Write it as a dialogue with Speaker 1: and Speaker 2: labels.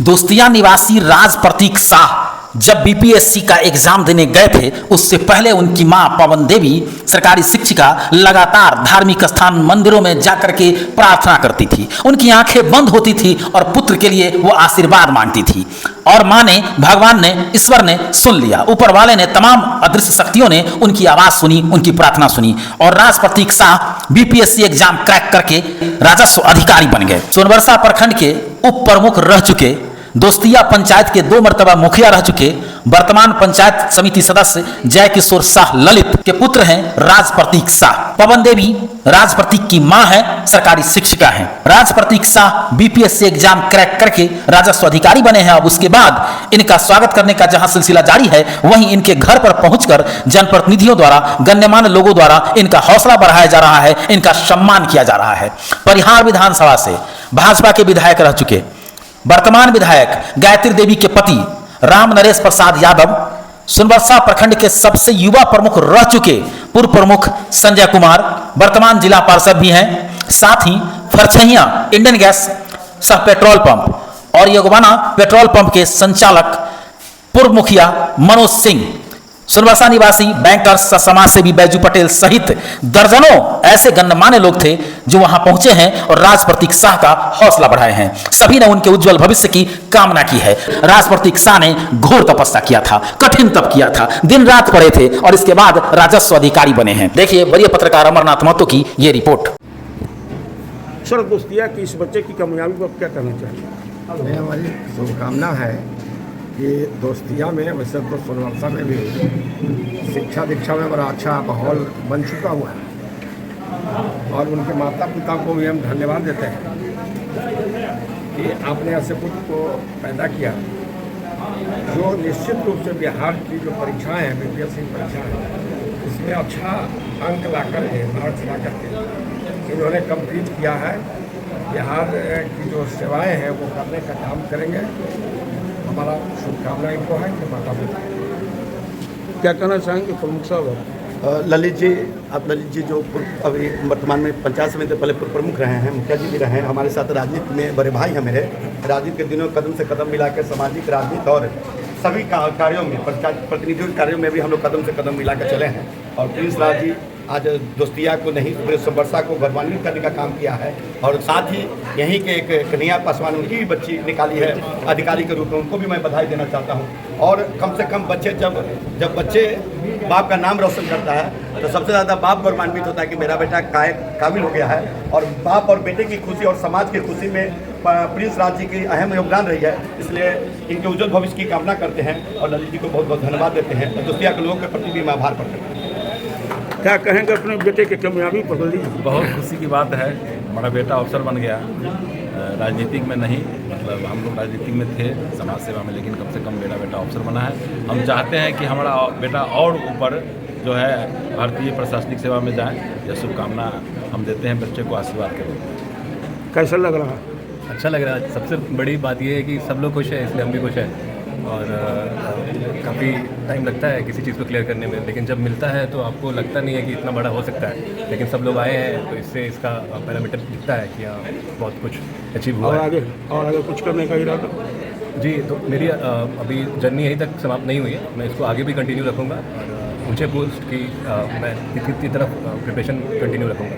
Speaker 1: दोस्तिया निवासी राज प्रतीक शाह जब बीपीएससी का एग्जाम देने गए थे, उससे पहले उनकी मां पवन देवी सरकारी शिक्षिका लगातार धार्मिक स्थान मंदिरों में जाकर के प्रार्थना करती थी। उनकी आंखें बंद होती थी और पुत्र के लिए वो आशीर्वाद मांगती थी। और मां ने, भगवान ने, ईश्वर ने सुन लिया। ऊपर वाले ने, तमाम अदृश्य शक्तियों ने उनकी आवाज सुनी, उनकी प्रार्थना सुनी और राज प्रतीक शाह बीपीएससी एग्जाम क्रैक करके राजस्व अधिकारी बन गए। सोनबरसा प्रखंड के उप प्रमुख रह चुके, दोस्तिया पंचायत के 2 मर्तबा मुखिया रह चुके, वर्तमान पंचायत समिति सदस्य जय किशोर शाह ललित के पुत्र हैं राज प्रतीक शाह। पवन देवी राज प्रतीक की मां है, सरकारी शिक्षिका हैं। राज प्रतीक शाह बीपीएससी एग्जाम क्रैक करके राजस्व अधिकारी बने हैं। अब उसके बाद इनका स्वागत करने का जहां सिलसिला जारी है, वहीं इनके घर पर पहुंचकर जनप्रतिनिधियों द्वारा, गण्यमान्य लोगों द्वारा इनका हौसला बढ़ाया जा रहा है, इनका सम्मान किया जा रहा है। परिहार विधानसभा से भाजपा के विधायक रह चुके, वर्तमान विधायक गायत्री देवी के पति राम नरेश प्रसाद यादव, सोनबरसा प्रखंड के सबसे युवा प्रमुख रह चुके पूर्व प्रमुख संजय कुमार वर्तमान जिला पार्षद भी हैं। साथ ही फरछैया इंडियन गैस सह पेट्रोल पंप और योगवाना पेट्रोल पंप के संचालक पूर्व मुखिया मनोज सिंह, सोनबरसा निवासी बैंकर्स समाज सेवी बैजू पटेल सहित दर्जनों ऐसे गण्यमान्य लोग थे जो वहां पहुंचे हैं और राज प्रतीक शाह का हौसला बढ़ाए हैं। सभी ने उनके उज्जवल भविष्य की कामना की है। राज प्रतीक शाह ने घोर तपस्या किया था, कठिन तप किया था, दिन रात पढ़े थे और इसके बाद राजस्व अधिकारी बने हैं। देखिए वरीय पत्रकार अमरनाथ महतो की ये रिपोर्ट।
Speaker 2: सर, दोस्तिया की इस बच्चे की कामयाबी को आप क्या कहना चाहिए?
Speaker 3: हमारी शुभकामना है कि दोस्तिया में, वैसे तो सोनबरसा में भी शिक्षा दीक्षा में बड़ा अच्छा माहौल बन चुका हुआ है और उनके माता पिता को भी हम धन्यवाद देते हैं कि आपने ऐसे पुत्र को पैदा किया जो निश्चित रूप से बिहार की जो परीक्षाएं हैं, बीपीएससी परीक्षाएं, इसमें अच्छा अंक ला करके, मार्क्स ला करके इन्होंने कंप्लीट किया है। बिहार की जो सेवाएँ हैं वो करने का काम करेंगे। हमारा शुभकामना इनको है कि माता पिता।
Speaker 2: क्या कहना चाहेंगे प्रमुख साहब?
Speaker 4: ललित जी, आप ललित जी जो अभी वर्तमान में पंचायत समिति पहले पूर्व प्रमुख रहे हैं, मुखिया जी भी रहे हैं, हमारे साथ राजनीति में बड़े भाई हैं मेरे। राजनीति के दिनों कदम से कदम मिला के सामाजिक, राजनीति और सभी कार्यों में, पंचायत प्रतिनिधियों के कार्यों में भी हम लोग कदम से कदम मिला के चले हैं। और प्रिंस राज जी आज दोस्तिया को नहीं, पूरे सोनबरसा को गौरवान्वित करने का काम किया है। और साथ ही यहीं के एक कन्हैया पासवान, उनकी भी बच्ची निकाली है अधिकारी के रूप में, उनको भी मैं बधाई देना चाहता हूँ। और कम से कम बच्चे जब बच्चे बाप का नाम रोशन करता है तो सबसे ज़्यादा बाप गौरवान्वित होता है कि मेरा बेटा काबिल हो गया है। और बाप और बेटे की खुशी और समाज की खुशी में प्रिंस राज जी की अहम योगदान रही है। इसलिए इनके उज्जवल भविष्य की कामना करते हैं और ललित जी को बहुत बहुत धन्यवाद देते हैं। और दोस्तिया के लोगों के प्रति भी मैं आभार प्रकट करता हूँ।
Speaker 2: क्या कहेंगे अपने बेटे की कामयाबी पर?
Speaker 5: बहुत खुशी की बात है, हमारा बेटा अफसर बन गया। राजनीतिक में नहीं, मतलब हम लोग राजनीतिक में थे, समाज सेवा में, लेकिन कम से कम मेरा बेटा अफसर बना है। हम चाहते हैं कि हमारा बेटा और ऊपर जो है भारतीय प्रशासनिक सेवा में जाए। यह शुभकामना हम देते हैं बच्चे को आशीर्वाद के रूप में।
Speaker 2: कैसा लग रहा है?
Speaker 6: अच्छा लग रहा है। सबसे बड़ी बात यह है कि सब लोग खुश हैं, इसलिए हम भी खुश हैं। और काफ़ी टाइम लगता है किसी चीज़ को क्लियर करने में, लेकिन जब मिलता है तो आपको लगता नहीं है कि इतना बड़ा हो सकता है। लेकिन सब लोग आए हैं तो इससे इसका पैरामीटर दिखता है कि हाँ बहुत कुछ अचीव हुआ है।
Speaker 2: और आगे कुछ करने का इरादा?
Speaker 6: जी, तो मेरी अभी जर्नी यहीं तक समाप्त नहीं हुई है। मैं इसको आगे भी कंटिन्यू रखूँगा और ऊँचे पोस्ट की मैं इसकी तरफ प्रिपरेशन कंटिन्यू रखूँगा।